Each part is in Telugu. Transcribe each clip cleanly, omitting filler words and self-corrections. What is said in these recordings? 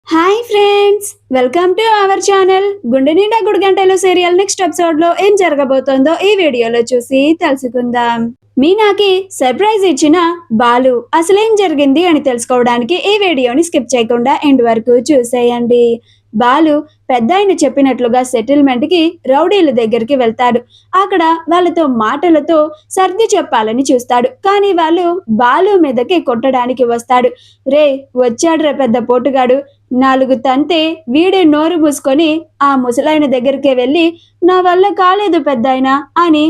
Hi friends, welcome to our channel. గుండె నిండా గుడి గంటలు సీరియల్ నెక్స్ట్ ఎపిసోడ్ లో ఏం జరగబోతోందో ఈ వీడియోలో చూసి తెలుసుకుందాం. మీనాకి సర్ప్రైజ్ ఇచ్చిన బాలు అసలేం జరిగింది అని తెలుసుకోవడానికి ఈ వీడియోని స్కిప్ చేయకుండా ఎండ్ వరకు చూసేయండి. బాలు పెద్ద ఆయన చెప్పినట్లుగా సెటిల్మెంట్ కి రౌడీల దగ్గరికి వెళ్తాడు. అక్కడ వాళ్ళతో మాటలతో సర్ది చెప్పాలని చూస్తాడు. కానీ వాళ్ళు బాలు మీదకి కొట్టడానికి వస్తాడు. రే వచ్చాడు రే పెద్ద పోటుగాడు, నాలుగు తంతే వీడే నోరు మూసుకొని ఆ ముసలాయన దగ్గరికి వెళ్ళి నా వల్ల కాలేదు పెద్దాయన అని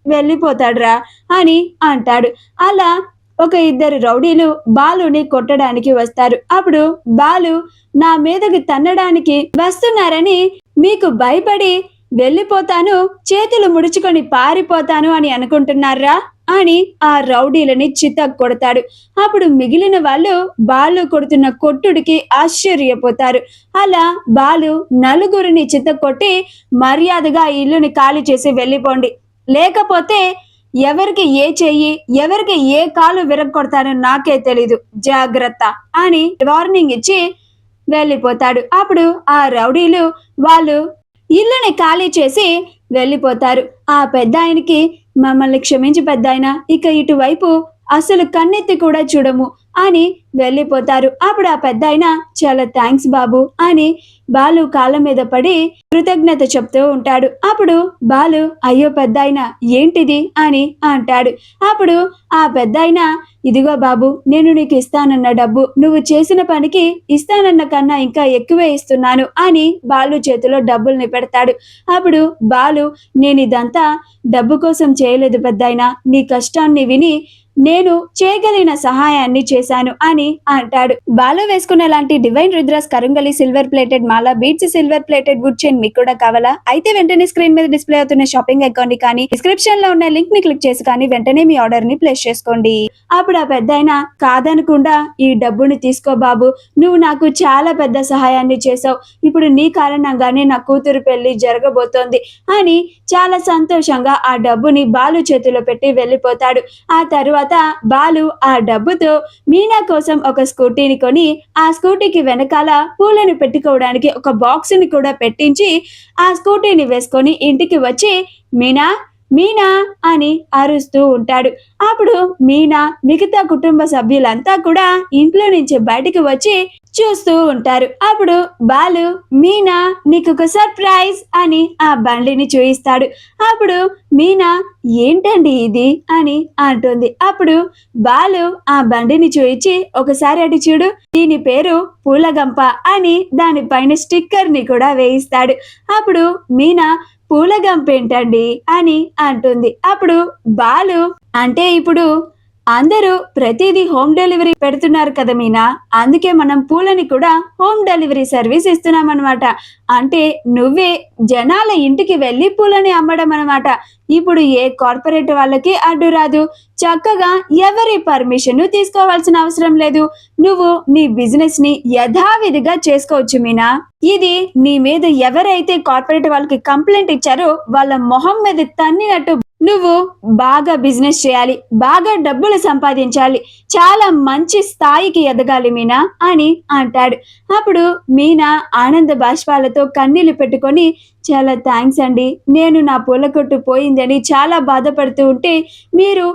వెళ్ళిపోతాడురా అని అంటాడు. అలా ఒక ఇద్దరు రౌడీలు బాలుని కొట్టడానికి వస్తారు. అప్పుడు బాలు నా మీదకి తన్నడానికి వస్తున్నారని మీకు భయపడి వెళ్ళిపోతాను, చేతులు ముడుచుకొని పారిపోతాను అని అనుకుంటున్నారా అని ఆ రౌడీలని చితక్ కొడతాడు. అప్పుడు మిగిలిన వాళ్ళు బాలు కొడుతున్న కొట్టుడికి ఆశ్చర్యపోతారు. అలా బాలు నలుగురిని చితక్ కొట్టి మర్యాదగా ఇల్లుని ఖాళీ చేసి వెళ్ళిపోండి, లేకపోతే ఎవరికి ఏ చెయ్యి ఎవరికి ఏ కాలు విరగొడతానో నాకే తెలీదు, జాగ్రత్త అని వార్నింగ్ ఇచ్చి వెళ్ళిపోతాడు. అప్పుడు ఆ రౌడీలు వాళ్ళు ఇల్లుని ఖాళీ చేసి వెళ్ళిపోతారు. ఆ పెద్ద ఆయనకి మమ్మల్ని క్షమించి పెద్దాయన, ఇక ఇటువైపు అసలు కన్నెత్తి కూడా చూడము అని వెళ్ళిపోతారు. అప్పుడు ఆ పెద్ద ఆయన చాలా థ్యాంక్స్ బాబు అని బాలు కాళ్ళ మీద పడి కృతజ్ఞత చెప్తూ ఉంటాడు. అప్పుడు బాలు అయ్యో పెద్దాయన ఏంటిది అని అంటాడు. అప్పుడు ఆ పెద్దాయన ఇదిగో బాబు, నేను నీకు ఇస్తానన్న డబ్బు నువ్వు చేసిన పనికి ఇస్తానన్న కన్నా ఇంకా ఎక్కువే ఇస్తున్నాను అని బాలు చేతిలో డబ్బుల్ని పెడతాడు. అప్పుడు బాలు నేను ఇదంతా డబ్బు కోసం చేయలేదు పెద్దాయన, నీ కష్టాన్ని విని నేను చేయగలిగిన సహాయాన్ని చేశాను అని అంటాడు. బాలు వేసుకున్న లాంటి divine Rudras Karungali silver plated mala beads silver plated wood chain మీకు కూడా కావాలా? అయితే వెంటనే స్క్రీన్ మీద డిస్ప్లే అవుతున్న షాపింగ్ అకౌంట్ కానీ డిస్క్రిప్షన్ లో ఉన్న లింక్ ని క్లిక్ చేసి కానీ వెంటనే మీ ఆర్డర్ ని ప్లేస్ చేసుకోండి. అప్పుడు ఆ పెద్దాయన కాదనకుండా ఈ డబ్బుని తీసుకో బాబు, నువ్వు నాకు చాలా పెద్ద సహాయాన్ని చేసావు, ఇప్పుడు నీ కారణంగానే నా కూతురు పెళ్లి జరగబోతోంది అని చాలా సంతోషంగా ఆ డబ్బుని బాలు చేతిలో పెట్టి వెళ్ళిపోతాడు. ఆ తరువాత బాలు ఆ డబ్బుతో మీనా కోసం ఒక స్కూటీని కొని ఆ స్కూటీకి వెనకాల పూలను పెట్టుకోవడానికి ఒక బాక్స్ ని కూడా పెట్టించి ఆ స్కూటీని వేసుకొని ఇంటికి వచ్చి మీనా మీనా అని అరుస్తూ ఉంటాడు. అప్పుడు మీనా మిగతా కుటుంబ సభ్యులంతా కూడా ఇంట్లో నుంచి బయటికి వచ్చి చూస్తూ ఉంటారు. అప్పుడు బాలు మీనా నీకు ఒక సర్ప్రైజ్ అని ఆ బండిని చూయిస్తాడు. అప్పుడు మీనా ఏంటండి ఇది అని అంటుంది. అప్పుడు బాలు ఆ బండిని చూయించి ఒకసారి అటు చూడు, దీని పేరు పూలగంప అని దానిపైన స్టిక్కర్ ని కూడా వేయిస్తాడు. అప్పుడు మీనా పూలగంప ఏంటండి అని అంటుంది. అప్పుడు బాలు అంటే ఇప్పుడు అందరూ ప్రతిదీ హోమ్ డెలివరీ పెడుతున్నారు కదా మీనా, అందుకే మనం పూలని కూడా హోమ్ డెలివరీ సర్వీస్ ఇస్తున్నాం అనమాట. అంటే నువ్వే జనాల ఇంటికి వెళ్ళి పూలని అమ్మడం అనమాట. ఇప్పుడు ఏ కార్పొరేట్ వాళ్ళకి అడ్డు రాదు, చక్కగా ఎవరి పర్మిషన్ తీసుకోవాల్సిన అవసరం లేదు, నువ్వు నీ బిజినెస్ ని యథావిధిగా చేసుకోవచ్చు మీనా. ఇది నీ మీద ఎవరైతే కార్పొరేట్ వాళ్ళకి కంప్లైంట్ ఇచ్చారో వాళ్ళ మొహం మీద తన్నినట్టు నువ్వు బాగా బిజినెస్ చేయాలి, బాగా డబ్బులు సంపాదించాలి, చాలా మంచి స్థాయికి ఎదగాలి మీనా అని అంటాడు. అప్పుడు మీనా ఆనంద బాష్పాలతో కన్నీళ్లు పెట్టుకొని చాలా థ్యాంక్స్ అండి, నేను నా పూల కొట్టు పోయిందని చాలా బాధపడుతూ ఉంటే మీరు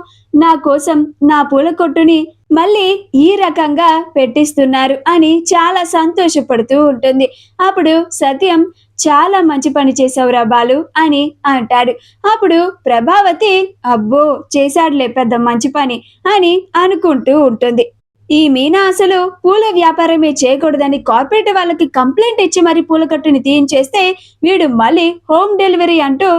నా కోసం నా పూల కొట్టుని మళ్ళీ ఈ రకంగా పెట్టిస్తున్నారు అని చాలా సంతోషపడుతూ ఉంటుంది. అప్పుడు సత్యం చాలా మంచి పని చేసావురా బాలు అని అంటాడు. అప్పుడు ప్రభావతి అబ్బో చేశాడులే పెద్ద మంచి పని అని అనుకుంటూ ఉంటుంది. ఈ మీనా అసలు పూల వ్యాపారమే చేయకూడదని కార్పొరేట్ వాళ్ళకి కంప్లైంట్ ఇచ్చి మరి పూల కట్టుని తీయించేస్తే వీడు మళ్ళీ హోమ్ డెలివరీ అంటూ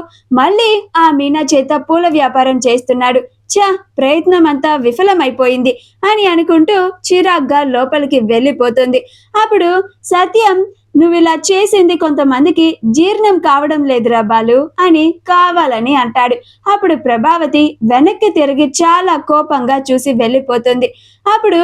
మళ్ళీ ఆ మీనా చేత పూల వ్యాపారం చేస్తున్నాడు. చా ప్రయత్నం అంతా విఫలమైపోయింది అని అనుకుంటూ చిరాగ్గా లోపలికి వెళ్ళిపోతుంది. అప్పుడు సత్యం నువ్వు ఇలా చేసింది కొంతమందికి జీర్ణం కావడం లేదురా బాలు అని కావాలని అంటాడు. అప్పుడు ప్రభావతి వెనక్కి తిరిగి చాలా కోపంగా చూసి వెళ్ళిపోతుంది. అప్పుడు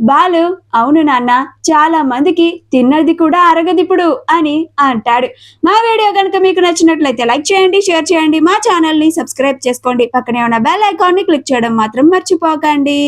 బాలు అవును నాన్న, చాలా మందికి తిన్నది కూడా అరగదిప్పుడు అని అంటాడు. మా వీడియో కనుక మీకు నచ్చినట్లయితే లైక్ చేయండి, షేర్ చేయండి, మా ఛానల్ ని సబ్స్క్రైబ్ చేసుకోండి, పక్కనే ఉన్న బెల్ ఐకాన్ ని క్లిక్ చేయడం మాత్రం మర్చిపోకండి.